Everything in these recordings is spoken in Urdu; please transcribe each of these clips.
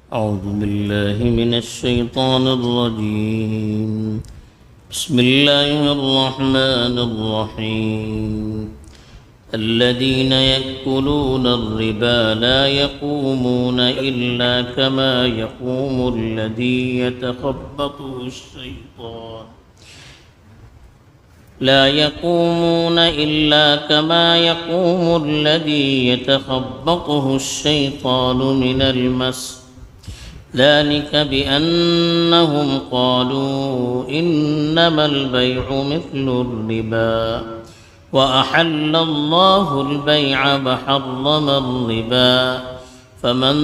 أعوذ بالله من الشيطان الرجيم. بسم الله الرحمن الرحيم. الذين يأكلون الربا لا يقومون إلا كما يقوم الذي يتخبطه الشيطان من المس، ذلك بأنهم قالوا إنما البيع مثل الربا وأحل الله البيع وحرم الربا، فمن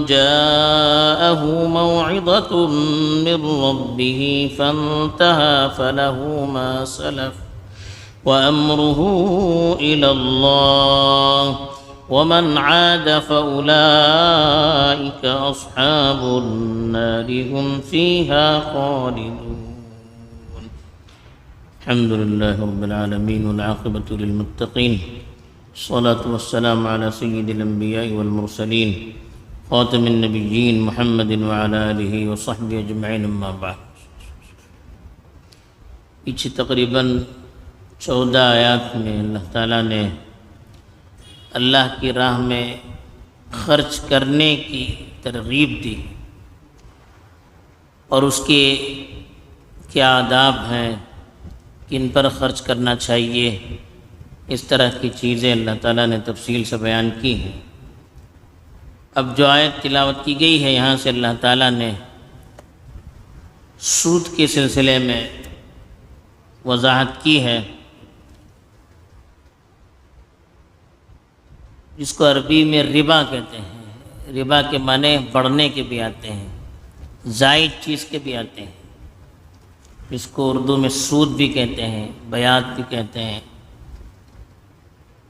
جاءه موعظة من ربه فانتهى فله ما سلف وأمره إلى الله ومن عاد فأولئك أصحاب النار هم فيها خالدون. الحمد لله رب العالمين والعاقبة للمتقين، الصلاة والسلام على سيد الأنبياء والمرسلين خاتم النبيين محمد وعلى آلہ وصحبہ اجمعین، اما بعد۔ پیچھے تقریباً 14 آیات میں اللہ تعالیٰ نے اللہ کی راہ میں خرچ کرنے کی ترغیب دی اور اس کے کیا آداب ہیں، کن پر خرچ کرنا چاہیے، اس طرح کی چیزیں اللہ تعالیٰ نے تفصیل سے بیان کی ہیں۔ اب جو آیت تلاوت کی گئی ہے یہاں سے اللہ تعالیٰ نے سود کے سلسلے میں وضاحت کی ہے، جس کو عربی میں ربا کہتے ہیں۔ ربا کے معنی بڑھنے کے بھی آتے ہیں، زائد چیز کے بھی آتے ہیں، جس کو اردو میں سود بھی کہتے ہیں، بیعت بھی کہتے ہیں۔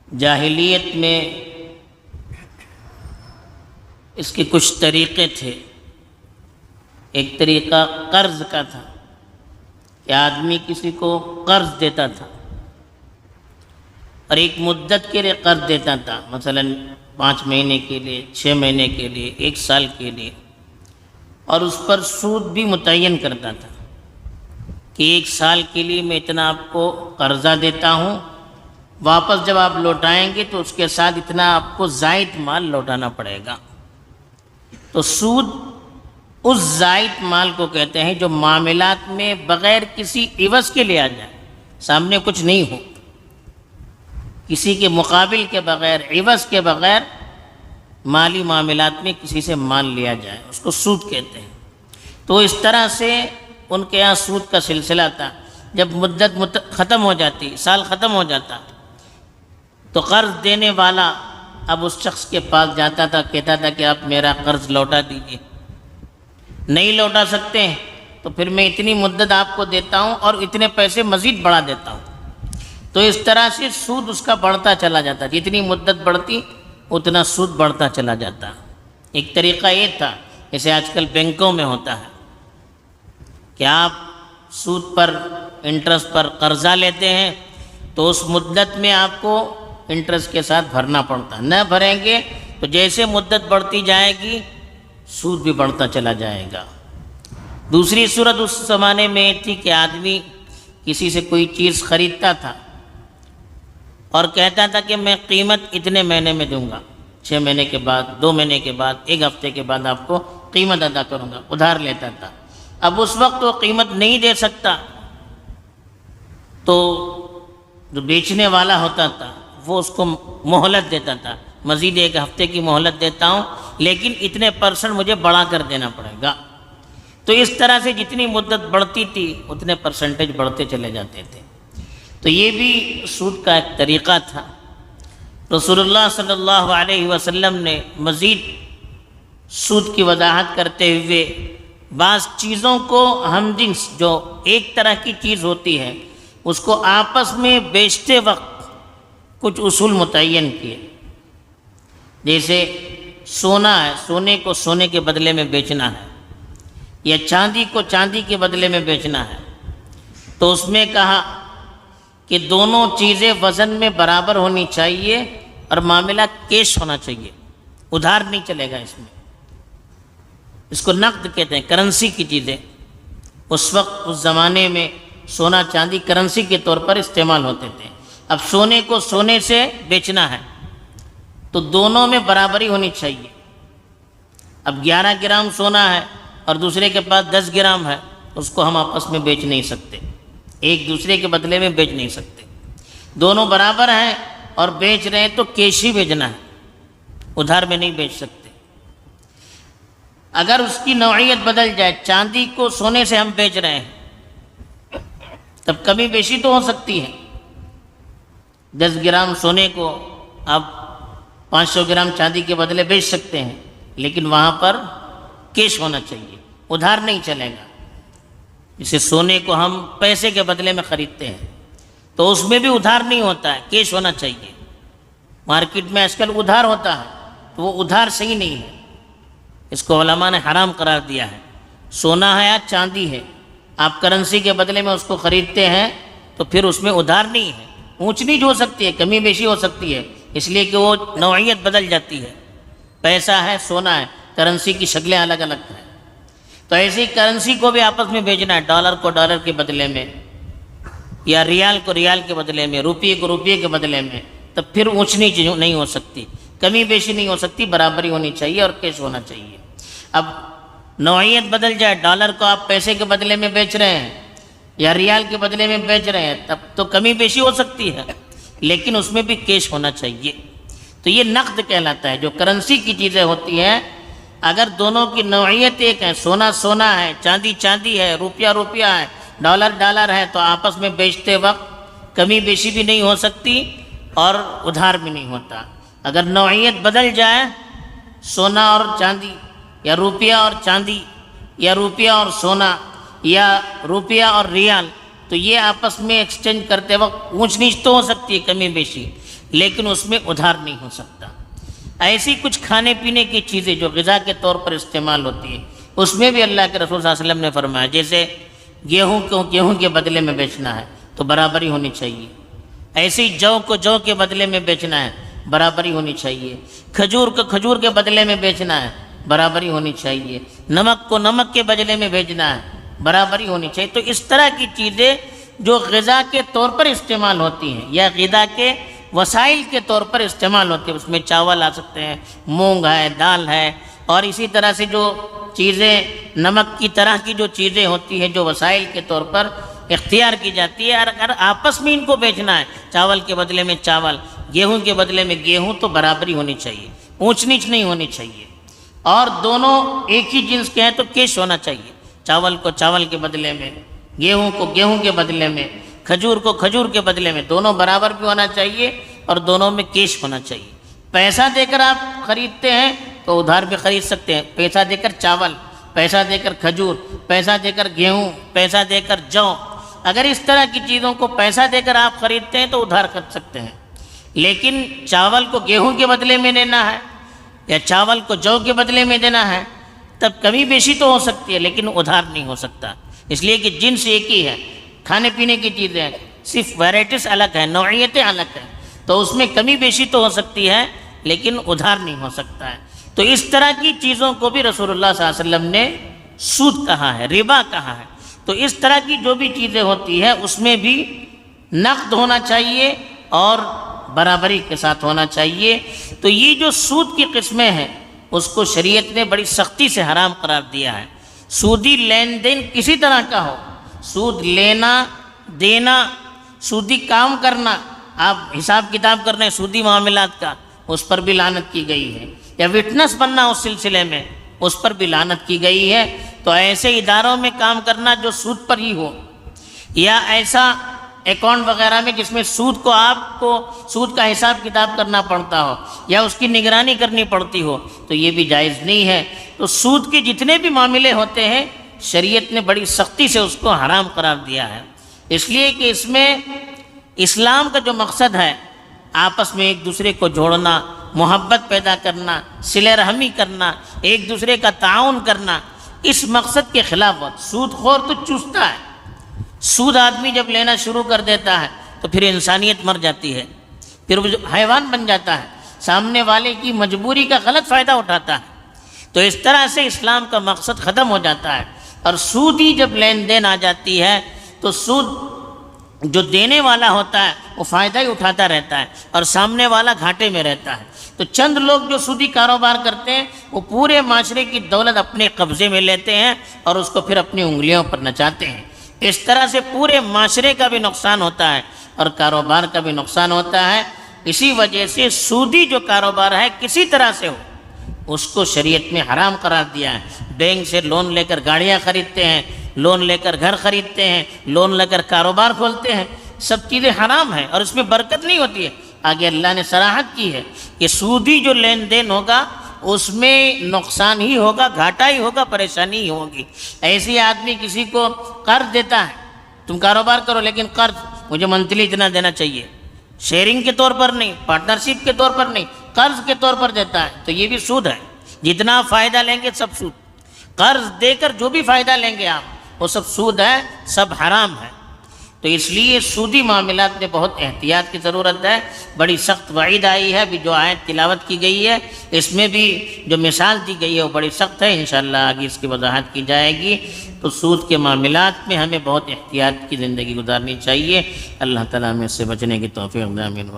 جاہلیت میں اس کے کچھ طریقے تھے۔ ایک طریقہ قرض کا تھا کہ آدمی کسی کو قرض دیتا تھا اور ایک مدت کے لیے قرض دیتا تھا، مثلا 5 مہینے کے لیے، 6 مہینے کے لیے، 1 سال کے لیے، اور اس پر سود بھی متعین کرتا تھا کہ 1 سال کے لیے میں اتنا آپ کو قرضہ دیتا ہوں، واپس جب آپ لوٹائیں گے تو اس کے ساتھ اتنا آپ کو زائد مال لوٹانا پڑے گا۔ تو سود اس زائد مال کو کہتے ہیں جو معاملات میں بغیر کسی عوض کے لے آ جائے، سامنے کچھ نہیں ہو، کسی کے مقابل کے بغیر، عوض کے بغیر مالی معاملات میں کسی سے مال لیا جائے، اس کو سود کہتے ہیں۔ تو اس طرح سے ان کے یہاں سود کا سلسلہ تھا۔ جب مدت ختم ہو جاتی، سال ختم ہو جاتا، تو قرض دینے والا اب اس شخص کے پاس جاتا تھا، کہتا تھا کہ آپ میرا قرض لوٹا دیجیے، نہیں لوٹا سکتے تو پھر میں اتنی مدت آپ کو دیتا ہوں اور اتنے پیسے مزید بڑھا دیتا ہوں۔ تو اس طرح سے سود اس کا بڑھتا چلا جاتا، جتنی مدت بڑھتی اتنا سود بڑھتا چلا جاتا۔ ایک طریقہ یہ تھا، جیسے آج کل بینکوں میں ہوتا ہے کہ آپ سود پر، انٹرسٹ پر قرضہ لیتے ہیں تو اس مدت میں آپ کو انٹرسٹ کے ساتھ بھرنا پڑتا ہے، نہ بھریں گے تو جیسے مدت بڑھتی جائے گی سود بھی بڑھتا چلا جائے گا۔ دوسری صورت اس زمانے میں یہ تھی کہ آدمی کسی سے کوئی چیز خریدتا تھا اور کہتا تھا کہ میں قیمت اتنے مہینے میں دوں گا، 6 مہینے کے بعد، 2 مہینے کے بعد، 1 ہفتے کے بعد آپ کو قیمت ادا کروں گا، ادھار لیتا تھا۔ اب اس وقت وہ قیمت نہیں دے سکتا تو جو بیچنے والا ہوتا تھا وہ اس کو مہلت دیتا تھا، مزید 1 ہفتے کی مہلت دیتا ہوں لیکن اتنے % مجھے بڑھا کر دینا پڑے گا۔ تو اس طرح سے جتنی مدت بڑھتی تھی اتنے % بڑھتے چلے جاتے تھے۔ تو یہ بھی سود کا ایک طریقہ تھا۔ رسول اللہ صلی اللہ علیہ وسلم نے مزید سود کی وضاحت کرتے ہوئے بعض چیزوں کو ہم جنس، جو ایک طرح کی چیز ہوتی ہے، اس کو آپس میں بیچتے وقت کچھ اصول متعین کیے۔ جیسے سونا ہے، سونے کو سونے کے بدلے میں بیچنا ہے، یا چاندی کو چاندی کے بدلے میں بیچنا ہے، تو اس میں کہا کہ دونوں چیزیں وزن میں برابر ہونی چاہیے اور معاملہ کیش ہونا چاہیے، ادھار نہیں چلے گا اس میں۔ اس کو نقد کہتے ہیں، کرنسی کی چیزیں۔ اس وقت اس زمانے میں سونا چاندی کرنسی کے طور پر استعمال ہوتے تھے۔ اب سونے کو سونے سے بیچنا ہے تو دونوں میں برابری ہونی چاہیے۔ اب 11 گرام سونا ہے اور دوسرے کے پاس 10 گرام ہے، اس کو ہم آپس میں بیچ نہیں سکتے، ایک دوسرے کے بدلے میں بیچ نہیں سکتے۔ دونوں برابر ہیں اور بیچ رہے ہیں تو کیش ہی بیچنا ہے، ادھار میں نہیں بیچ سکتے۔ اگر اس کی نوعیت بدل جائے، چاندی کو سونے سے ہم بیچ رہے ہیں، تب کمی بیشی تو ہو سکتی ہے۔ 10 گرام سونے کو آپ 500 گرام چاندی کے بدلے بیچ سکتے ہیں، لیکن وہاں پر کیش ہونا چاہیے، ادھار نہیں چلے گا۔ جسے سونے کو ہم پیسے کے بدلے میں خریدتے ہیں تو اس میں بھی ادھار نہیں ہوتا ہے، کیش ہونا چاہیے۔ مارکیٹ میں آج کل ادھار ہوتا ہے تو وہ ادھار صحیح نہیں ہے، اس کو علماء نے حرام قرار دیا ہے۔ سونا ہے یا چاندی ہے، آپ کرنسی کے بدلے میں اس کو خریدتے ہیں تو پھر اس میں ادھار نہیں ہے، اونچ نیچ ہو سکتی ہے، کمی بیشی ہو سکتی ہے، اس لیے کہ وہ نوعیت بدل جاتی ہے۔ پیسہ ہے، سونا ہے، کرنسی کی شکلیں الگ الگ ہیں، تو ایسی کرنسی کو بھی آپس میں بیچنا ہے، ڈالر کو ڈالر کے بدلے میں، یا ریال کو ریال کے بدلے میں، روپیے کو روپیے کے بدلے میں، تب پھر اونچ نیچ نہیں ہو سکتی، کمی بیشی نہیں ہو سکتی، برابری ہونی چاہیے اور کیش ہونا چاہیے۔ اب نوعیت بدل جائے، ڈالر کو آپ پیسے کے بدلے میں بیچ رہے ہیں یا ریال کے بدلے میں بیچ رہے ہیں، تب تو کمی بیشی ہو سکتی ہے، لیکن اس میں بھی کیش ہونا چاہیے۔ تو یہ نقد کہلاتا ہے۔ جو کرنسی کی چیزیں ہوتی ہیں، اگر دونوں کی نوعیت ایک ہے، سونا سونا ہے، چاندی چاندی ہے، روپیہ روپیہ ہے، ڈالر ڈالر ہے، تو آپس میں بیچتے وقت کمی بیشی بھی نہیں ہو سکتی اور ادھار بھی نہیں ہوتا۔ اگر نوعیت بدل جائے، سونا اور چاندی، یا روپیہ اور چاندی، یا روپیہ اور سونا، یا روپیہ اور ریال، تو یہ آپس میں ایکسچینج کرتے وقت اونچ نیچ تو ہو سکتی ہے، کمی بیشی، لیکن اس میں ادھار نہیں ہو سکتا۔ ایسی کچھ کھانے پینے کی چیزیں جو غذا کے طور پر استعمال ہوتی ہیں، اس میں بھی اللہ کے رسول صلی اللہ علیہ وسلم نے فرمایا، جیسے گیہوں کو گیہوں کے بدلے میں بیچنا ہے تو برابری ہونی چاہیے، ایسے ہی جو کو جو کے بدلے میں بیچنا ہے، برابری ہونی چاہیے، کھجور کو کھجور کے بدلے میں بیچنا ہے، برابری ہونی چاہیے، نمک کو نمک کے بدلے میں بیچنا ہے، برابری ہونی چاہیے۔ تو اس طرح کی چیزیں جو غذا کے طور پر استعمال ہوتی ہیں یا غذا کے وسائل کے طور پر استعمال ہوتے ہیں، اس میں چاول آ سکتے ہیں، مونگ ہے، دال ہے، اور اسی طرح سے جو چیزیں نمک کی طرح کی جو چیزیں ہوتی ہیں جو وسائل کے طور پر اختیار کی جاتی ہے، اور اگر آپس میں ان کو بیچنا ہے، چاول کے بدلے میں چاول، گیہوں کے بدلے میں گیہوں، تو برابری ہونی چاہیے، اونچ نیچ نہیں ہونی چاہیے، اور دونوں ایک ہی جنس کے ہیں تو کیش ہونا چاہیے، چاول کو چاول کے بدلے میں، گیہوں کو گیہوں کے بدلے میں، کھجور کو کھجور کے بدلے میں، دونوں برابر بھی ہونا چاہیے اور دونوں میں کیش ہونا چاہیے۔ پیسہ دے کر آپ خریدتے ہیں تو ادھار بھی خرید سکتے ہیں، پیسہ دے کر چاول، پیسہ دے کر کھجور، پیسہ دے کر گیہوں، پیسہ دے کر جو، اگر اس طرح کی چیزوں کو پیسہ دے کر آپ خریدتے ہیں تو ادھار خرید سکتے ہیں، لیکن چاول کو گیہوں کے بدلے میں دینا ہے یا چاول کو جو کے بدلے میں دینا ہے، تب کمی بیشی تو ہو سکتی ہے لیکن ادھار نہیں ہو سکتا، اس لیے کہ جنس ایک ہی ہے، کھانے پینے کی چیزیں صرف ویرائٹیز الگ ہیں، نوعیتیں الگ ہیں، تو اس میں کمی بیشی تو ہو سکتی ہے لیکن ادھار نہیں ہو سکتا ہے۔ تو اس طرح کی چیزوں کو بھی رسول اللہ صلی اللہ علیہ وسلم نے سود کہا ہے، ربا کہا ہے۔ تو اس طرح کی جو بھی چیزیں ہوتی ہیں اس میں بھی نقد ہونا چاہیے اور برابری کے ساتھ ہونا چاہیے۔ تو یہ جو سود کی قسمیں ہیں اس کو شریعت نے بڑی سختی سے حرام قرار دیا ہے۔ سودی لین دین کسی طرح کا ہو، سود لینا دینا، سودی کام کرنا، آپ حساب کتاب کر رہے ہیں سودی معاملات کا، اس پر بھی لعنت کی گئی ہے، یا وٹنس بننا اس سلسلے میں، اس پر بھی لعنت کی گئی ہے۔ تو ایسے اداروں میں کام کرنا جو سود پر ہی ہو، یا ایسا اکاؤنٹ وغیرہ میں جس میں سود کو آپ کو سود کا حساب کتاب کرنا پڑتا ہو یا اس کی نگرانی کرنی پڑتی ہو، تو یہ بھی جائز نہیں ہے۔ تو سود کے جتنے بھی معاملے ہوتے ہیں شریعت نے بڑی سختی سے اس کو حرام قرار دیا ہے، اس لیے کہ اس میں اسلام کا جو مقصد ہے آپس میں ایک دوسرے کو جوڑنا، محبت پیدا کرنا، صلہ رحمی کرنا، ایک دوسرے کا تعاون کرنا، اس مقصد کے خلاف ہے۔ سود خور تو چوستا ہے، سود آدمی جب لینا شروع کر دیتا ہے تو پھر انسانیت مر جاتی ہے، پھر وہ حیوان بن جاتا ہے، سامنے والے کی مجبوری کا غلط فائدہ اٹھاتا ہے۔ تو اس طرح سے اسلام کا مقصد ختم ہو جاتا ہے، اور سودی جب لین دین آ جاتی ہے تو سود جو دینے والا ہوتا ہے وہ فائدہ ہی اٹھاتا رہتا ہے اور سامنے والا گھاٹے میں رہتا ہے۔ تو چند لوگ جو سودی کاروبار کرتے ہیں وہ پورے معاشرے کی دولت اپنے قبضے میں لیتے ہیں اور اس کو پھر اپنی انگلیوں پر نچاتے ہیں۔ اس طرح سے پورے معاشرے کا بھی نقصان ہوتا ہے اور کاروبار کا بھی نقصان ہوتا ہے۔ اسی وجہ سے سودی جو کاروبار ہے کسی طرح سے ہو اس کو شریعت میں حرام قرار دیا ہے۔ بینک سے لون لے کر گاڑیاں خریدتے ہیں، لون لے کر گھر خریدتے ہیں، لون لے کر کاروبار کھولتے ہیں، سب چیزیں حرام ہیں اور اس میں برکت نہیں ہوتی ہے۔ آگے اللہ نے صراحت کی ہے کہ سودی جو لین دین ہوگا اس میں نقصان ہی ہوگا، گھاٹا ہی ہوگا، پریشانی ہی ہوگی۔ ایسے آدمی کسی کو قرض دیتا ہے، تم کاروبار کرو لیکن قرض مجھے منتھلی اتنا دینا چاہیے، شیئرنگ کے طور پر نہیں، پارٹنرشپ کے طور پر نہیں، قرض کے طور پر دیتا ہے، تو یہ بھی سود ہے۔ جتنا فائدہ لیں گے سب سود، قرض دے کر جو بھی فائدہ لیں گے آپ وہ سب سود ہے، سب حرام ہے۔ تو اس لیے سودی معاملات میں بہت احتیاط کی ضرورت ہے۔ بڑی سخت وعید آئی ہے، ابھی جو آیت تلاوت کی گئی ہے اس میں بھی جو مثال دی گئی ہے وہ بڑی سخت ہے، انشاءاللہ آگے اس کی وضاحت کی جائے گی۔ تو سود کے معاملات میں ہمیں بہت احتیاط کی زندگی گزارنی چاہیے۔ اللہ تعالیٰ ہمیں اس سے بچنے کی توفیق دے، آمین۔